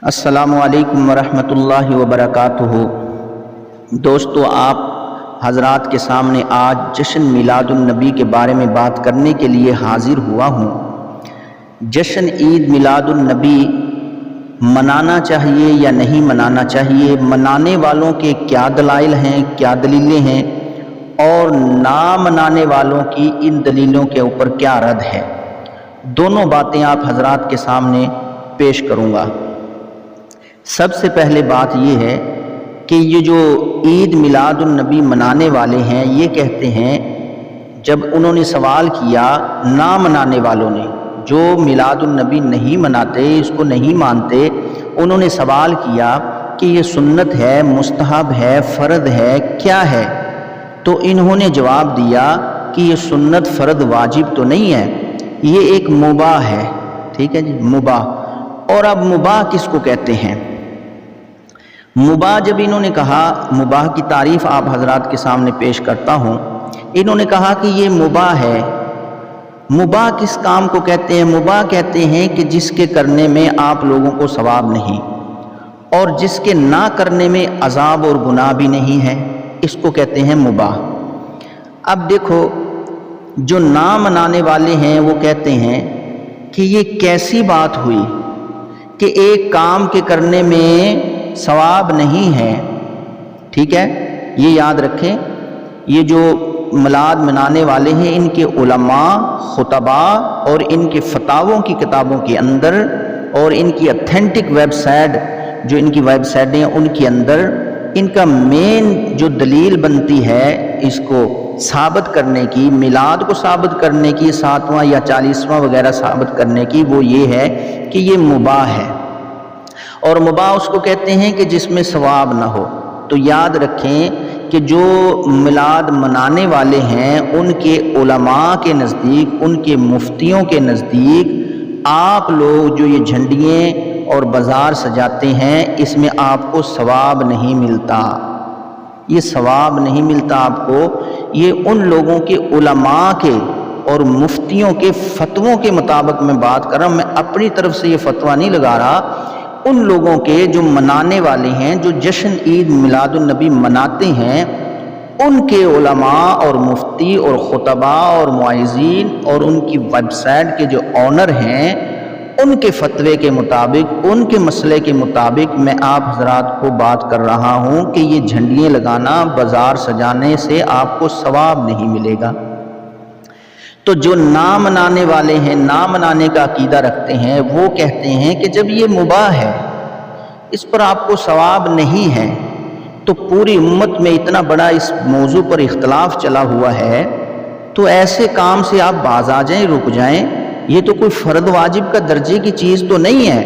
السلام علیکم ورحمۃ اللہ وبرکاتہ۔ دوستو، آپ حضرات کے سامنے آج جشن میلاد النبی کے بارے میں بات کرنے کے لیے حاضر ہوا ہوں۔ جشن عید میلاد النبی منانا چاہیے یا نہیں منانا چاہیے، منانے والوں کے کیا دلائل ہیں، کیا دلیلیں ہیں، اور نہ منانے والوں کی ان دلیلوں کے اوپر کیا رد ہے، دونوں باتیں آپ حضرات کے سامنے پیش کروں گا۔ سب سے پہلے بات یہ ہے کہ یہ جو عید میلاد النبی منانے والے ہیں، یہ کہتے ہیں، جب انہوں نے سوال کیا نہ منانے والوں نے، جو میلاد النبی نہیں مناتے، اس کو نہیں مانتے، انہوں نے سوال کیا کہ یہ سنت ہے، مستحب ہے، فرض ہے، کیا ہے؟ تو انہوں نے جواب دیا کہ یہ سنت، فرض، واجب تو نہیں ہے، یہ ایک مباح ہے۔ ٹھیک ہے جی، مباح۔ اور اب مباح کس کو کہتے ہیں؟ مباح جب انہوں نے کہا، مباح کی تعریف آپ حضرات کے سامنے پیش کرتا ہوں۔ انہوں نے کہا کہ یہ مباح ہے۔ مباح کس کام کو کہتے ہیں؟ مباح کہتے ہیں کہ جس کے کرنے میں آپ لوگوں کو ثواب نہیں، اور جس کے نہ کرنے میں عذاب اور گناہ بھی نہیں ہے، اس کو کہتے ہیں مباح۔ اب دیکھو، جو نہ منانے والے ہیں وہ کہتے ہیں کہ یہ کیسی بات ہوئی کہ ایک کام کے کرنے میں ثواب نہیں ہے۔ ٹھیک ہے، یہ یاد رکھیں، یہ جو میلاد منانے والے ہیں، ان کے علماء، خطباء اور ان کے فتاووں کی کتابوں کے اندر، اور ان کی اتھینٹک ویب سائٹ، جو ان کی ویب سائٹیں ہیں، ان کے اندر ان کا مین جو دلیل بنتی ہے اس کو ثابت کرنے کی، میلاد کو ثابت کرنے کی، 7واں یا 40واں وغیرہ ثابت کرنے کی، وہ یہ ہے کہ یہ مباح ہے۔ اور مباح اس کو کہتے ہیں کہ جس میں ثواب نہ ہو۔ تو یاد رکھیں کہ جو میلاد منانے والے ہیں، ان کے علماء کے نزدیک، ان کے مفتیوں کے نزدیک، آپ لوگ جو یہ جھنڈیاں اور بازار سجاتے ہیں، اس میں آپ کو ثواب نہیں ملتا، یہ ثواب نہیں ملتا آپ کو۔ یہ ان لوگوں کے علماء کے اور مفتیوں کے فتووں کے مطابق میں بات کر رہا ہوں، میں اپنی طرف سے یہ فتویٰ نہیں لگا رہا۔ ان لوگوں کے جو منانے والے ہیں، جو جشن عید میلاد النبی مناتے ہیں، ان کے علماء اور مفتی اور خطباء اور معززین اور ان کی ویب سائٹ کے جو آنر ہیں، ان کے فتوے کے مطابق، ان کے مسئلے کے مطابق میں آپ حضرات کو بات کر رہا ہوں کہ یہ جھنڈیاں لگانا، بازار سجانے سے آپ کو ثواب نہیں ملے گا۔ تو جو نہ منانے والے ہیں، نہ منانے کا عقیدہ رکھتے ہیں، وہ کہتے ہیں کہ جب یہ مباح ہے، اس پر آپ کو ثواب نہیں ہے، تو پوری امت میں اتنا بڑا اس موضوع پر اختلاف چلا ہوا ہے، تو ایسے کام سے آپ باز آ جائیں، رک جائیں۔ یہ تو کوئی فرض واجب کا درجے کی چیز تو نہیں ہے،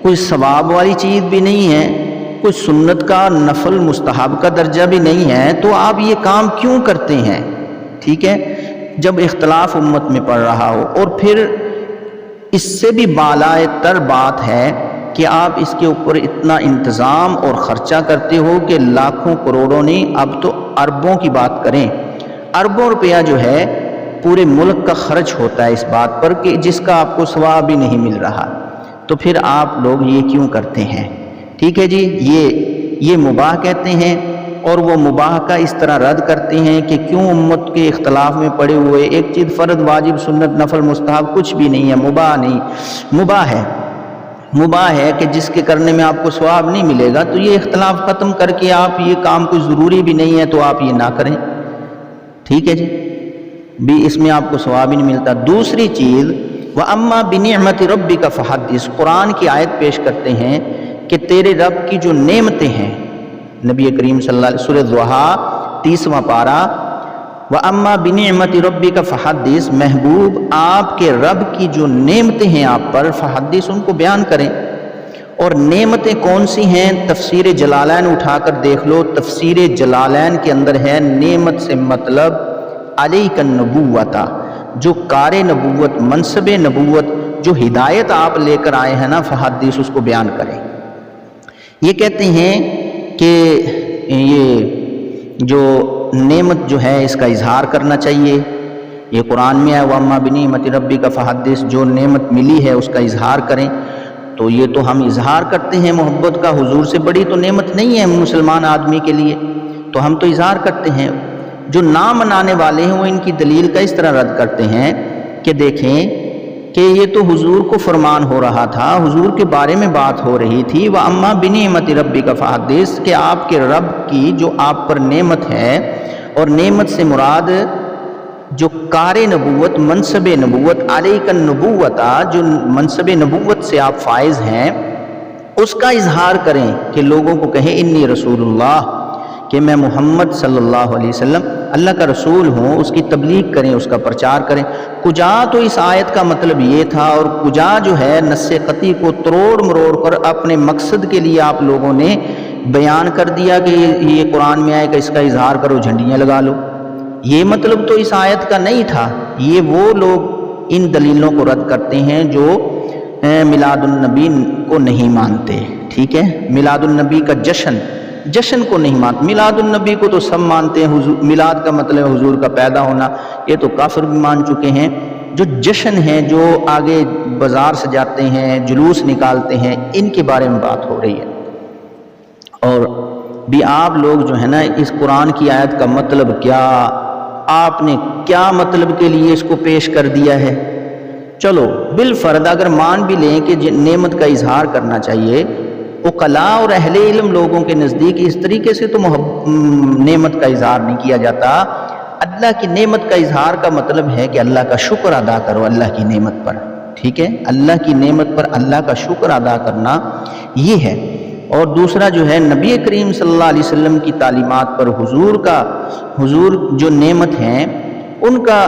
کوئی ثواب والی چیز بھی نہیں ہے، کوئی سنت کا، نفل، مستحب کا درجہ بھی نہیں ہے، تو آپ یہ کام کیوں کرتے ہیں؟ ٹھیک ہے، جب اختلاف امت میں پڑ رہا ہو۔ اور پھر اس سے بھی بالائے تر بات ہے کہ آپ اس کے اوپر اتنا انتظام اور خرچہ کرتے ہو کہ لاکھوں کروڑوں نہیں، اب تو اربوں کی بات کریں، اربوں روپیہ جو ہے پورے ملک کا خرچ ہوتا ہے اس بات پر کہ جس کا آپ کو ثواب بھی نہیں مل رہا، تو پھر آپ لوگ یہ کیوں کرتے ہیں؟ ٹھیک ہے جی، یہ مباح کہتے ہیں، اور وہ مباح کا اس طرح رد کرتے ہیں کہ کیوں امت کے اختلاف میں پڑے ہوئے ایک چیز فرض، واجب، سنت، نفل، مستحب کچھ بھی نہیں ہے، مباح نہیں، مباح ہے۔ مباح ہے کہ جس کے کرنے میں آپ کو ثواب نہیں ملے گا، تو یہ اختلاف ختم کر کے آپ یہ کام کوئی ضروری بھی نہیں ہے تو آپ یہ نہ کریں۔ ٹھیک ہے جی، بھی اس میں آپ کو ثواب ہی نہیں ملتا۔ دوسری چیز، وَأَمَّا بِنِعْمَةِ رَبِّكَ فَحَدِّثْ، قرآن کی آیت پیش کرتے ہیں کہ تیرے رب کی جو نعمتیں ہیں، نبی کریم صلی اللہ علیہ وسلم، سورۃ ضحیٰ 30واں پارہ، وَأَمَّا بِنِعْمَةِ رَبِّكَ فَحَدِّثْ، محبوب آپ کے رب کی جو نعمتیں ہیں آپ پر، فحدث، ان کو بیان کریں۔ اور نعمتیں کون سی ہیں؟ تفسیر جلالین اٹھا کر دیکھ لو، تفسیر جلالین کے اندر ہے نعمت سے مطلب علیک النبوۃ، جو کار نبوت، منصب نبوت، جو ہدایت آپ لے کر آئے ہیں نا، فحدث، اس کو بیان کریں۔ یہ کہتے ہیں کہ یہ جو نعمت جو ہے اس کا اظہار کرنا چاہیے، یہ قرآن میں ہے، وَأَمَّا بِنِعْمَةِ رَبِّكَ فَحَدِّثْ، جو نعمت ملی ہے اس کا اظہار کریں۔ تو یہ تو ہم اظہار کرتے ہیں محبت کا، حضور سے بڑی تو نعمت نہیں ہے مسلمان آدمی کے لیے، تو ہم تو اظہار کرتے ہیں۔ جو نہ منانے والے ہیں وہ ان کی دلیل کا اس طرح رد کرتے ہیں کہ دیکھیں کہ یہ تو حضور کو فرمان ہو رہا تھا، حضور کے بارے میں بات ہو رہی تھی، وَأَمَّا بِنِعْمَتِ رَبِّكَ فَحَدِّثْ، کہ آپ کے رب کی جو آپ پر نعمت ہے، اور نعمت سے مراد جو کار نبوت، منصب نبوت، علیک النبوت، جو منصب نبوت سے آپ فائز ہیں، اس کا اظہار کریں کہ لوگوں کو کہیں انی رسول اللہ، کہ میں محمد صلی اللہ علیہ وسلم اللہ کا رسول ہوں، اس کی تبلیغ کریں، اس کا پرچار کریں۔ کجا تو اس آیت کا مطلب یہ تھا، اور کجا جو ہے نص قطعی کو تروڑ مروڑ کر اپنے مقصد کے لیے آپ لوگوں نے بیان کر دیا کہ یہ قرآن میں آئے کہ اس کا اظہار کرو، جھنڈیاں لگا لو۔ یہ مطلب تو اس آیت کا نہیں تھا۔ یہ وہ لوگ ان دلیلوں کو رد کرتے ہیں جو میلاد النبی کو نہیں مانتے، ٹھیک ہے، میلاد النبی کا جشن کو نہیں مانتے۔ میلاد النبی کو تو سب مانتے ہیں، میلاد کا مطلب ہے حضور کا پیدا ہونا، یہ تو کافر بھی مان چکے ہیں۔ جو جشن ہیں، جو آگے بازار سجاتے ہیں، جلوس نکالتے ہیں، ان کے بارے میں بات ہو رہی ہے۔ اور بھی آپ لوگ جو ہے نا اس قرآن کی آیت کا مطلب کیا، آپ نے کیا مطلب کے لیے اس کو پیش کر دیا ہے؟ چلو بالفرض اگر مان بھی لیں کہ نعمت کا اظہار کرنا چاہیے، عقلاء اور اہل علم لوگوں کے نزدیک اس طریقے سے تو نعمت کا اظہار نہیں کیا جاتا۔ اللہ کی نعمت کا اظہار کا مطلب ہے کہ اللہ کا شکر ادا کرو اللہ کی نعمت پر، ٹھیک ہے، اللہ کی نعمت پر اللہ کا شکر ادا کرنا یہ ہے۔ اور دوسرا جو ہے نبی کریم صلی اللہ علیہ وسلم کی تعلیمات پر حضور جو نعمت ہیں ان کا،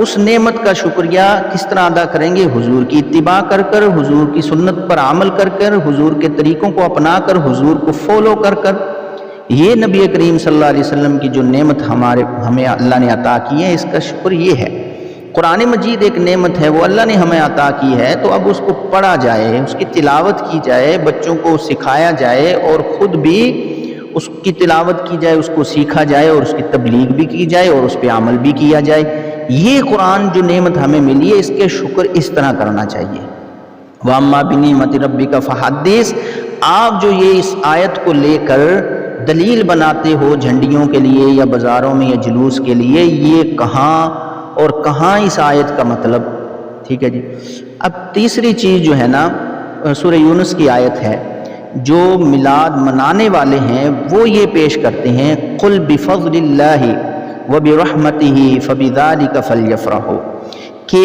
اس نعمت کا شکریہ کس طرح ادا کریں گے؟ حضور کی اتباع کر کر، حضور کی سنت پر عمل کر کر، حضور کے طریقوں کو اپنا کر، حضور کو فالو کر کر۔ یہ نبی کریم صلی اللہ علیہ وسلم کی جو نعمت ہمیں اللہ نے عطا کی ہے، اس کا شکر یہ ہے۔ قرآن مجید ایک نعمت ہے، وہ اللہ نے ہمیں عطا کی ہے، تو اب اس کو پڑھا جائے، اس کی تلاوت کی جائے، بچوں کو سکھایا جائے، اور خود بھی اس کی تلاوت کی جائے، اس کو سیکھا جائے، اور اس کی تبلیغ بھی کی جائے، اور اس پہ عمل بھی کیا جائے۔ یہ قرآن جو نعمت ہمیں ملی ہے، اس کے شکر اس طرح کرنا چاہیے۔ وَأَمَّا بِنِعْمَتِ رَبِّكَ فَحَدِّثْ، آپ جو یہ اس آیت کو لے کر دلیل بناتے ہو جھنڈیوں کے لیے یا بازاروں میں یا جلوس کے لیے، یہ کہاں اور کہاں اس آیت کا مطلب، ٹھیک ہے جی۔ اب تیسری چیز جو ہے نا سورہ یونس کی آیت ہے، جو میلاد منانے والے ہیں وہ یہ پیش کرتے ہیں قُلْ بِفَضْلِ اللَّهِ وَبِرَحْمَتِهِ فَبِذَلِكَ فَلْيَفْرَحُوا، کہ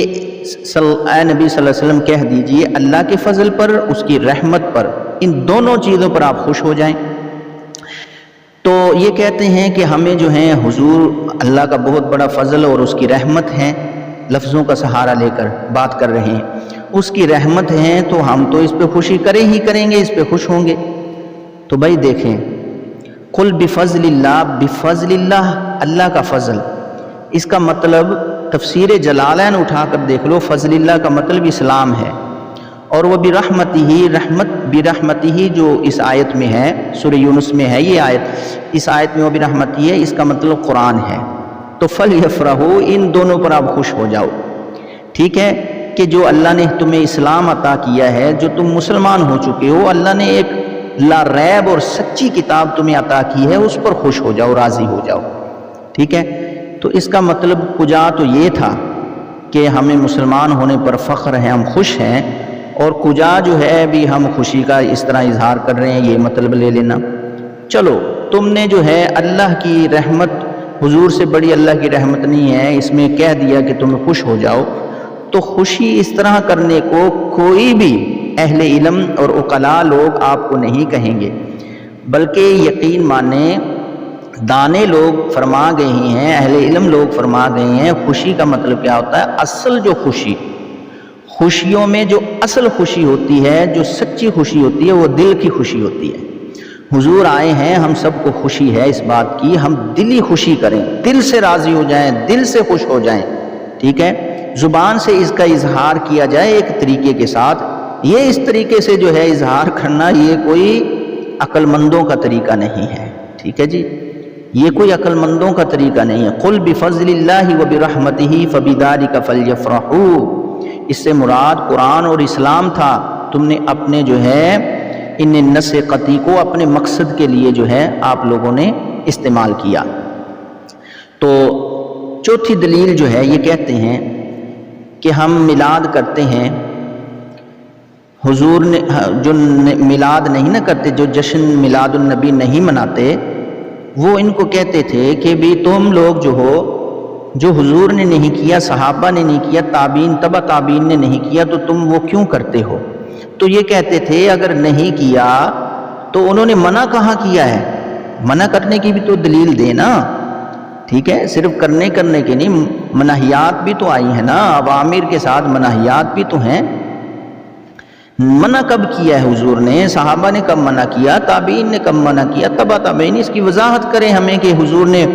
اے نبی صلی اللہ علیہ وسلم کہہ دیجئے اللہ کے فضل پر، اس کی رحمت پر، ان دونوں چیزوں پر آپ خوش ہو جائیں۔ تو یہ کہتے ہیں کہ ہمیں جو ہیں حضور اللہ کا بہت بڑا فضل اور اس کی رحمت ہے، لفظوں کا سہارا لے کر بات کر رہے ہیں، اس کی رحمت ہے تو ہم تو اس پہ خوشی کریں گے، اس پہ خوش ہوں گے۔ تو بھائی دیکھیں، قل بفضل اللہ، بفضل اللہ، اللہ کا فضل، اس کا مطلب تفسیر جلالین اٹھا کر دیکھ لو، فضل اللہ کا مطلب اسلام ہے، اور وہ برحمتہ جو اس آیت میں ہے، سورہ یونس میں ہے یہ آیت، اس آیت میں وہ برحمتہ ہے، اس کا مطلب قرآن ہے۔ تو فَلْيَفْرَحُوا، ان دونوں پر آپ خوش ہو جاؤ، ٹھیک ہے، کہ جو اللہ نے تمہیں اسلام عطا کیا ہے، جو تم مسلمان ہو چکے ہو، اللہ نے ایک لا ریب اور سچی کتاب تمہیں عطا کی ہے، اس پر خوش ہو جاؤ، راضی ہو جاؤ، ٹھیک ہے۔ تو اس کا مطلب کجا تو یہ تھا کہ ہمیں مسلمان ہونے پر فخر ہے، ہم خوش ہیں، اور کجا جو ہے بھی ہم خوشی کا اس طرح اظہار کر رہے ہیں، یہ مطلب لے لینا۔ چلو تم نے جو ہے اللہ کی رحمت، حضور سے بڑی اللہ کی رحمت نہیں ہے، اس میں کہہ دیا کہ تم خوش ہو جاؤ، تو خوشی اس طرح کرنے کو کوئی بھی اہل علم اور عقلاء لوگ آپ کو نہیں کہیں گے، بلکہ یقین مانیں دانے لوگ فرما گئے ہیں، اہل علم لوگ فرما گئے ہیں، خوشی کا مطلب کیا ہوتا ہے؟ اصل جو خوشیوں میں جو اصل خوشی ہوتی ہے، جو سچی خوشی ہوتی ہے، وہ دل کی خوشی ہوتی ہے۔ حضور آئے ہیں، ہم سب کو خوشی ہے اس بات کی، ہم دلی خوشی کریں، دل سے راضی ہو جائیں، دل سے خوش ہو جائیں، ٹھیک ہے، زبان سے اس کا اظہار کیا جائے ایک طریقے کے ساتھ۔ یہ اس طریقے سے جو ہے اظہار کرنا، یہ کوئی عقل مندوں کا طریقہ نہیں ہے، ٹھیک ہے جی، یہ کوئی عقل مندوں کا طریقہ نہیں ہے۔ قل بفضل اللہ وبرحمتہ فبذلک فلیفرحوا، اس سے مراد قرآن اور اسلام تھا، تم نے اپنے جو ہے ان نس قطعی کو اپنے مقصد کے لیے جو ہے آپ لوگوں نے استعمال کیا۔ تو چوتھی دلیل جو ہے یہ کہتے ہیں کہ ہم میلاد کرتے ہیں، حضور نے جو میلاد نہیں نہ کرتے، جو جشن میلاد النبی نہیں مناتے، وہ ان کو کہتے تھے کہ بھی تم لوگ جو ہو، جو حضور نے نہیں کیا، صحابہ نے نہیں کیا، تابعین تبع تابعین نے نہیں کیا، تو تم وہ کیوں کرتے ہو؟ تو یہ کہتے تھے اگر نہیں کیا تو انہوں نے منع کہاں کیا ہے؟ منع کرنے کی بھی تو دلیل دینا، ٹھیک ہے؟ صرف کرنے کے نہیں، منہیات بھی تو آئی ہیں نا، اوامر کے ساتھ منہیات بھی تو ہیں۔ منع کب کیا ہے حضور نے؟ صحابہ نے کب منع کیا؟ تابعین نے کب منع کیا؟ تبع تابعین۔ اس کی وضاحت کریں ہمیں کہ حضور نے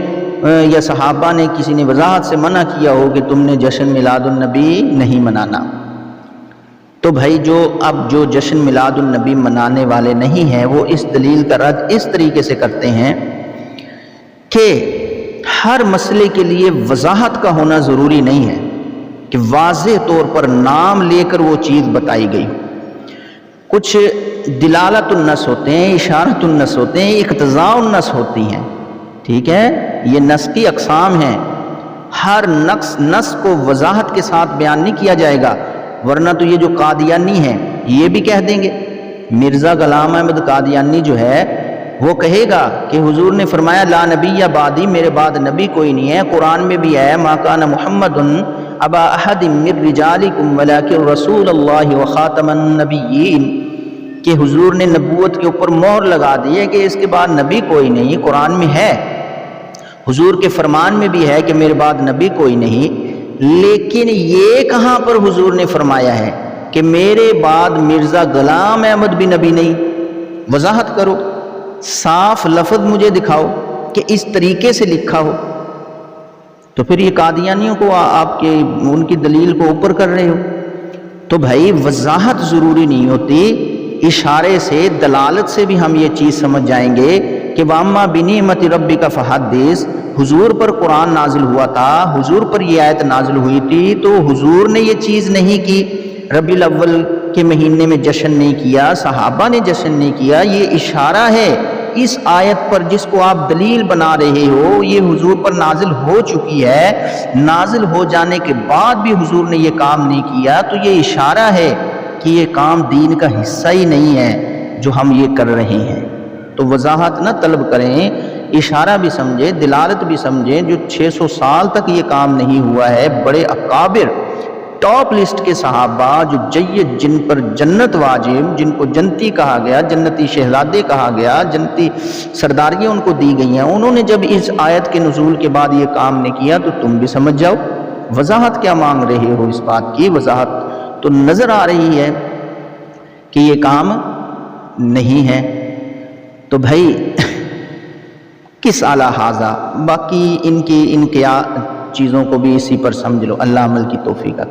یا صحابہ نے کسی نے وضاحت سے منع کیا ہو کہ تم نے جشن میلاد النبی نہیں منانا۔ تو بھائی جو جشن میلاد النبی منانے والے نہیں ہیں، وہ اس دلیل کا رد اس طریقے سے کرتے ہیں کہ ہر مسئلے کے لیے وضاحت کا ہونا ضروری نہیں ہے کہ واضح طور پر نام لے کر وہ چیز بتائی گئی۔ کچھ دلالت النص ہوتے ہیں، اشارت النص ہوتے ہیں، اقتضاء النص ہوتی ہیں، ٹھیک ہے؟ یہ نص کی اقسام ہیں۔ ہر نص کو وضاحت کے ساتھ بیان نہیں کیا جائے گا، ورنہ تو یہ جو قادیانی ہیں یہ بھی کہہ دیں گے۔ مرزا غلام احمد قادیانی جو ہے وہ کہے گا کہ حضور نے فرمایا لا نبی بعدی، میرے بعد نبی کوئی نہیں ہے۔ قرآن میں بھی ہے ما کان محمد ابا احد من رجالکم ولکن رسول اللہ وخاتم النبیین، کہ حضور نے نبوت کے اوپر مہر لگا دی ہے کہ اس کے بعد نبی کوئی نہیں۔ قرآن میں ہے، حضور کے فرمان میں بھی ہے کہ میرے بعد نبی کوئی نہیں، لیکن یہ کہاں پر حضور نے فرمایا ہے کہ میرے بعد مرزا غلام احمد بھی نبی نہیں؟ وضاحت کرو، صاف لفظ مجھے دکھاؤ کہ اس طریقے سے لکھا ہو۔ تو پھر یہ قادیانیوں کو آپ کے ان کی دلیل کو اوپر کر رہے ہو۔ تو بھائی وضاحت ضروری نہیں ہوتی، اشارے سے دلالت سے بھی ہم یہ چیز سمجھ جائیں گے کہ وَأَمَّا بِنِعْمَتِ رَبِّكَ فَحَدِّثْ، حضور پر قرآن نازل ہوا تھا، حضور پر یہ آیت نازل ہوئی تھی، تو حضور نے یہ چیز نہیں کی، ربیع الاول کے مہینے میں جشن نہیں کیا، صحابہ نے جشن نہیں کیا۔ یہ اشارہ ہے اس آیت پر جس کو آپ دلیل بنا رہے ہو، یہ حضور پر نازل ہو چکی ہے، نازل ہو جانے کے بعد بھی حضور نے یہ کام نہیں کیا، تو یہ اشارہ ہے کہ یہ کام دین کا حصہ ہی نہیں ہے جو ہم یہ کر رہے ہیں۔ تو وضاحت نہ طلب کریں، اشارہ بھی سمجھیں، دلالت بھی سمجھیں۔ جو 600 سال تک یہ کام نہیں ہوا ہے، بڑے اکابر ٹاپ لسٹ کے صحابہ جو جید، جن پر جنت واجب، جن کو جنتی کہا گیا، جنتی شہزادے کہا گیا، جنتی سرداریاں ان کو دی گئی ہیں، انہوں نے جب اس آیت کے نزول کے بعد یہ کام نے کیا تو تم بھی سمجھ جاؤ۔ وضاحت کیا مانگ رہے ہو؟ اس بات کی وضاحت تو نظر آ رہی ہے کہ یہ کام نہیں ہے۔ تو بھائی کس اعلیٰ حاضہ، باقی ان کی چیزوں کو بھی اسی پر سمجھ لو۔ اللہ عمل کی توفیق عطا